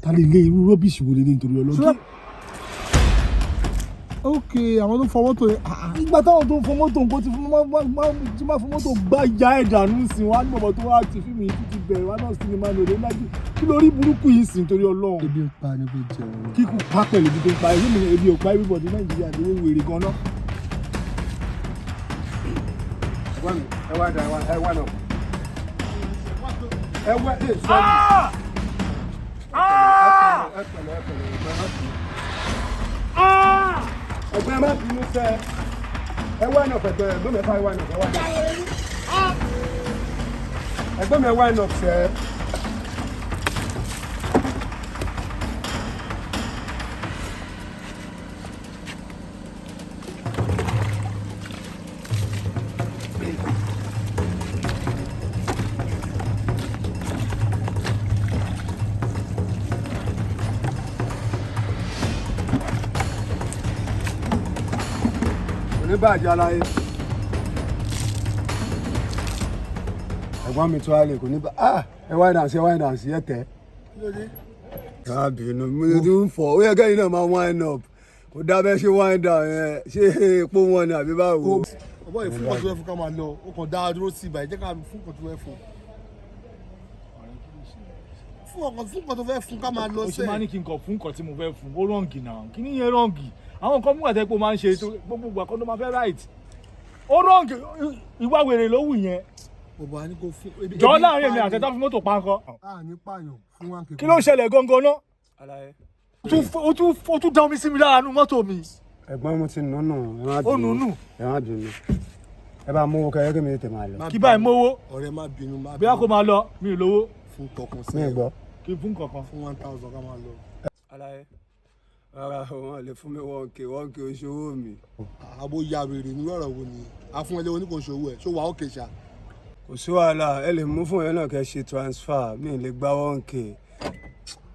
ta lè lé irú rọ́bìṣì wo lè ní nítorí ọlọ́gbọ́n. ok àwọn tó fọ mọ́tò yẹn. ìgbà táwọn tó ń fọ mọ́tò nǹkan ti fún máa fọ mọ́tò gbá ìyá ẹ̀dà nù sí wọn á ní bọ̀bọ̀ tó wá ti fíìmù yìí ti bẹ̀rẹ̀ wá náà sí ni máa ń lò lájú kí lórí burúkú yìí sì nítorí ọlọ́run. ebi ń pa ni kò jẹun. kíkù pa pẹ̀lú ibi tó ń pa ebi ò pa everybody Nàìjíríà lówó wèrè gan náà. ẹ wá náà. ẹ wá dé sọ. ẹgbẹ́ má bínú sẹ́ ẹ wá náà pẹ̀lú ẹgbẹ́ mi fà wá náà ẹ wá náà. ẹgbẹ́ mi wá náà sẹ́. Bàjẹ́ aláyé ẹ̀gbọ́n mi tó wá lè kò ní bá ẹ wá ìdànsí ẹ tẹ́ káàbìnú mi ti ń fọ ó yẹ kẹ́yìn náà máa wind up kò dábẹ́ ṣe wind down yẹn ṣé epo wọn ni àbí báwo. ọ̀bọ̀ yìí fún kọ̀tún ẹ̀ fún ká máa lọ ó kàn dá dúró sí ibà jẹ́ ká fún kọ̀tún ẹ̀ fún. fún kọ̀tún ẹ̀ fún ká máa lọ sẹ́ẹ̀. o ṣe máa ní kí n kọ̀ fún nǹkan tí mo fẹ́ fún ó rọ̀ǹgì náà kí ni yẹn rọ̀ǹgì àwọn nǹkan múgbà tẹ́ pé o máa ń ṣe gbogbo ìgbà kan tó máa fẹ́ right ó rọ̀ǹgì ìwà wèrè ló wù yẹn. bọ̀bọ̀ a ní kó fún. jọ láàrin èmi àtẹ̀tà fún mọ́tò pánkọ́. a ní pààyàn fún wa kékeré. kí ló ń ṣẹlẹ̀ gangan náà. o tún dá omi sí mi lára nínú mọ́tò mi. ẹ̀gbọ́n mo ti nùnú ó nùnú. ẹ má bínú ẹ bá mú owó kẹrẹ kí mi tètè máa lọ. kí báyìí mówó. ọ̀rẹ́ má bínú má bínú. bí a kò máa lọ mi ò lówó. fún tọkàn mi ì gbọ́. kí n fún kankan. fún 1000 ká máa lọ. aláyé rárá wọn lè fún mi 1K oṣòwò mi. àbó ya rèrè ní ọ̀rọ̀ wo ni a fún ẹ lé oníkò ṣòwò ẹ̀ ṣó wà ókè ṣá. kò sí wàhálà ẹ lè mú fún ẹ náà kẹ́ ṣe transfer mi ì lè gba 1K.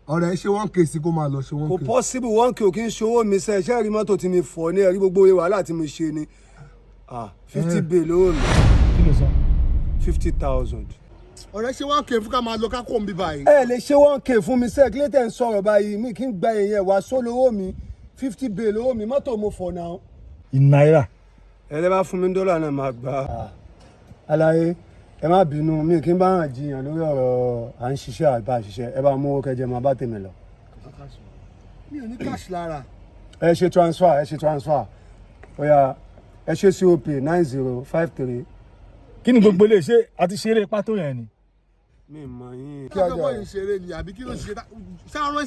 ọ̀rẹ́ ṣé 1K sí kó máa lọ ṣe 1K. kò possible 1K ò kí ń ṣòwò mi sẹ́ ṣé rí mọ́tò tí mi fọ́ ní ẹ̀rí gbogbo wàhálà tí mo ṣe ni 50 bay lówó mi. kí ló sọ. 50,000. ọ̀rẹ́ ṣé 1K fún ká máa lọ ká kó mi báyìí. ẹ lè ṣe 1K fún mi sẹ́ẹ̀ kílẹ̀ tẹ̀ ń sọ̀rọ̀ báyìí mi kí n gba èèyàn wá só lówó mi 50 bay lówó mi mọ́tò mo fọ̀ náà. náírà. ẹ lè bá fún mi dọ́là náà máa gbà. aláyé ẹ má bínú mi kí n bá hàn jiyàn lórí ọ̀rọ̀ à ń ṣiṣẹ́ àbá ṣiṣẹ́ ẹ bá mú owó kẹjẹ máa bá tèmi lọ. mi ò ní cash lára. ẹ ṣe transfer ó yá ẹ ṣe COP 9053. kí ni gbogbo lè ṣe àti ṣeré pátó yẹn ni. mi mọ yín. kí ọjọ́ yìí ṣeré ni àbí kí ló ṣe ṣáárán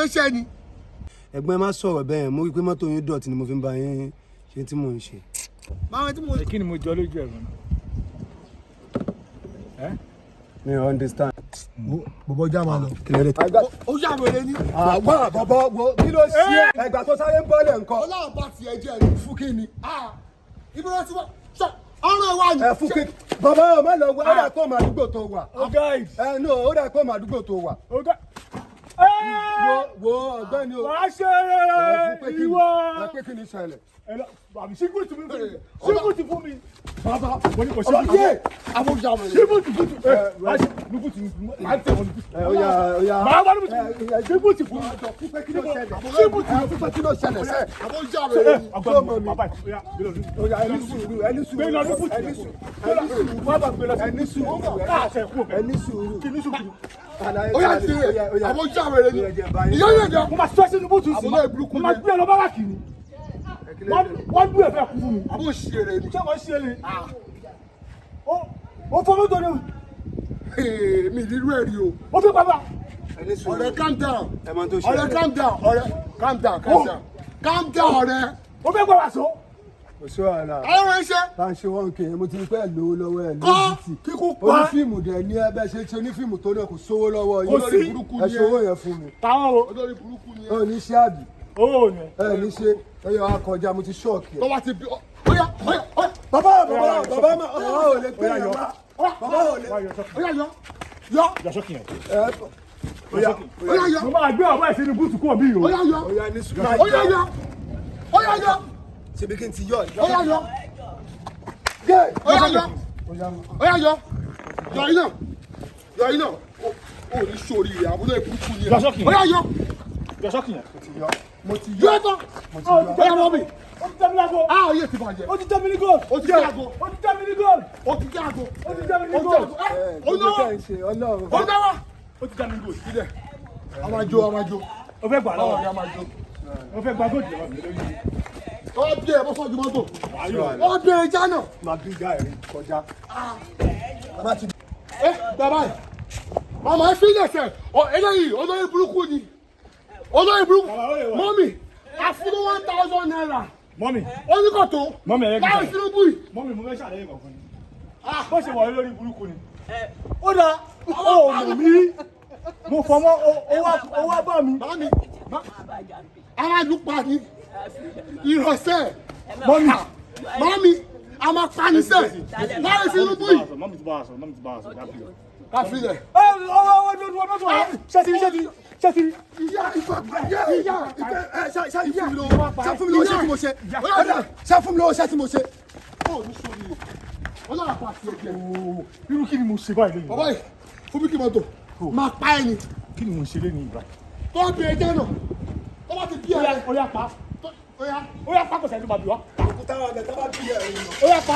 ẹṣẹ́ ni. ẹ̀gbọ́n ẹ má sọ̀rọ̀ bẹ́ẹ̀ mo rí i pé mọ́tò yín dọ̀tí ni mo fi ń ba yín ṣe tí mò ń ṣe. báwọn tí mo. kí ni mo jọ lójú ẹ̀rọ náà. mi ò understand. bọ̀bọ̀ já máa lọ. ó yà wèrè ni. àgbà bọ̀bọ̀ wo kí ló ṣe ẹgbà tó sáré ń bọ́lẹ̀ nǹkan. ọlọ́run bá ti ẹjẹ́ rẹ̀ fún kí ni. ibi wọn ti wá ọ̀rọ̀ ìwà ni. ẹ fún kí bàbá ò má lọ wá ó dà kó màdúgbò tó wà. ọ̀gá yìí. ẹ no ó dà kó màdúgbò tó wà. ọ̀gá. wo ọ̀gbẹ́ni o. wàá ṣe ìwọ. ẹ pé kí ni ṣẹlẹ̀. àbí sígúùtì fún mi. sígúùtì fún mi. bàbá mo ní kò sí. ọlọ́yẹ àbújá mi. sígúùtì fún mi. sígúùtì máa ń tẹ̀ wọ́n ní. ó yá. màá wá níbi sígúùtì fún mi. fúnpẹ́ kí ló ṣẹlẹ̀. sígúùtì fúnpẹ́ kí ló ṣẹlẹ̀ sẹ́. àbújá rẹ̀ ni. ọgbọ́n mi bàbá ìyá gbé lọ sí. ó yá ẹni sùúrù ẹni sùúrù gbé lọ sí fún ẹni mi. sùúrù ẹni sùúrù ẹni sùúrù. kí ni sùúrù. ó yà ti rẹ̀ àbújá rẹ̀ ni. ìyá yẹn dẹ̀. mo máa sọ sínú bùtù sí. àbúrò ìbúrúkú mo máa gbé ẹ lọ bá wà kìíní. wọ́n gbé ẹ̀fẹ́ kú fún mi. àbúrò ṣeré ni. ṣé wọ́n ṣe lè. ó fọ́ mọ́tò ni. mi ìdírú ẹ̀ rí o. ó fi bàbá. ọ̀rẹ́ calm down. ẹ máa tó ṣe ọ̀rẹ́ calm down. ọ̀rẹ́ calm down. calm down ọ̀rẹ́. ó fẹ́ gbọ́dọ̀ sọ. kò sí wàhálà. ayọ̀rọ̀ iṣẹ́. bá ń ṣe 1K mo ti rí pé lówó lọ́wọ́ ẹ̀ kọ́ lójútì. kíkú pa. onífíìmù dẹ̀ ní ẹ bẹ́ẹ̀ ṣe onífíìmù tó náà kò sówó lọ́wọ́ yín. Kò sí. ẹ ṣe owó yẹn fún mi. táwọn o. olórí burúkú ni ẹ. ó ní ṣe àbí. ó ní. ẹ ní ṣe ẹ yọ akọjá mo ti ṣọ́ọ̀kì ẹ. tó bá ti bí ọ̀yà. bàbá máa ò lè gbé yẹn wá. bàbá ò lè. ọ̀yà yọ. yasọ́kì yẹn. ọ̀yà yọ. mo máa gbé ọ̀bá ìsinmi bùtù kúrò bí yòó. ọ̀yà yọ. ọ̀yà ní sùúrù. ọ̀yà yọ. ọ̀yà yọ. ṣebí kí n ti yọ. ọ̀yà yọ. gé. ọ̀yà yọ. ọ̀yà yọ. yọ iná yọ iná o ní sórí rẹ̀ àbúrò ìbùkún ni ẹ̀. Yọ sọ́ọ̀kì yẹn. Ó yá yọ. Yọ sọ́ọ̀kì yẹn. Mo ti yọ ẹ́ tán. Ó yá mọ́ mi. Ó ti tẹ́ mi lágbo. Ayé ti bàjẹ́. Ó ti tẹ́ mi ní goal. Ó ti jẹ́ àgọ́. Ó ti tẹ́ mi ní goal. Ó ti jẹ́ àgọ́. Ó ti tẹ́ mi ní Ó ti goal. jẹ́ àgọ́. Ó náwó. Ó náwó. Ó ti tẹ́ mi ní goal. Ilẹ̀. A máa jó, a máa jó. Ó fẹ́ gbà Báwo lọ́wọ́. ni a máa jó? Ó fẹ́ gba góòdì lọ́wọ́ mi lórí. Ó dé ẹ̀ bọ́sọ̀ ju mọ́tò. Ó dé ẹ̀ jánà. máa bí ìyá ẹ̀rín kọjá. Ẹ bàbá yìí. Màmá ẹ fi lẹ̀sẹ̀. Eléyìí olóyè burúkú ni. Olóyè burúkú. Mọ́mì, a fún ní 1,000 naira. Mọ́mì. Ó ní kò tó. Mọ́mì ẹ̀rẹ́ Láì gbígbà. sínú bú yìí. Mọ́mì mo fẹ́ ṣàlàyé kankan ni. Bó ṣe wọlé lórí burúkú ni. Ó dáa, ó mọ̀ mí. Mo fọmọ́, ó wá bá mi. Màmí, aráàlú pa ni. Ìrọ̀sẹ̀. Mọ́mì. Màmí, a máa pa ní sẹ́. Láì sínú bú yìí. Mọ́mì ti bá a sọ, mọ́mì ti bá a sọ, dábìlì. Ká fi lẹ̀. Ṣẹ́tìrì. Ìyá ìfẹ́ fún mi lówó ṣẹ́ tí mo ṣe. Ṣẹ́ fún mi lówó ṣẹ́ tí mo ṣe. Ó ní sórí rẹ̀. Ọlọ́run àpá àti ẹ̀jẹ̀. Irú kí ni mo ṣe báyìí lẹ́yìn? Bàbá yìí, fún mi kí mọ́tò. Máa pa ẹni. Kí ni mo ṣe lẹ́yìn ìgbà? Tó bí ẹjẹ́ náà. Tó bá ti bí ẹ. Ó yá pa. Ó yá pa kò sẹ́ni tó máa bì wá. òkúta wà lẹ́tọ́ bá bí ẹ̀rín lọ. Ó yá pa.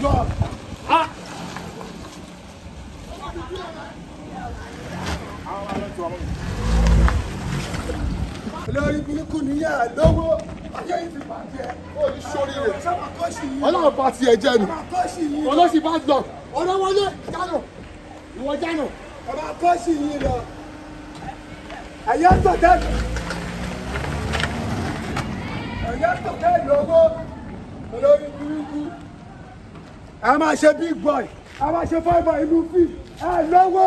Yọ. olórí burúkú nìyá lówó ayé yìí ti bàjẹ́. Ó ní sórí rẹ̀. sábà kọ́ọ̀ṣì yìí. Ọlọ́run bá ti ẹ̀jẹ̀ ni. sábà kọ́ọ̀ṣì yìí. Olóṣì bá gbọ̀. Ọ̀rọ̀ wọlé jánà. Ìwọ jánà. sábà kọ́ọ̀ṣì yìí lọ. ẹ̀yẹ́ tọ̀tẹ́. ẹ̀yẹ́ tọ̀tẹ́ lówó olórí burúkú. ẹ máa ṣe big boy ẹ máa ṣe 5 boy inú fi ẹ lówó.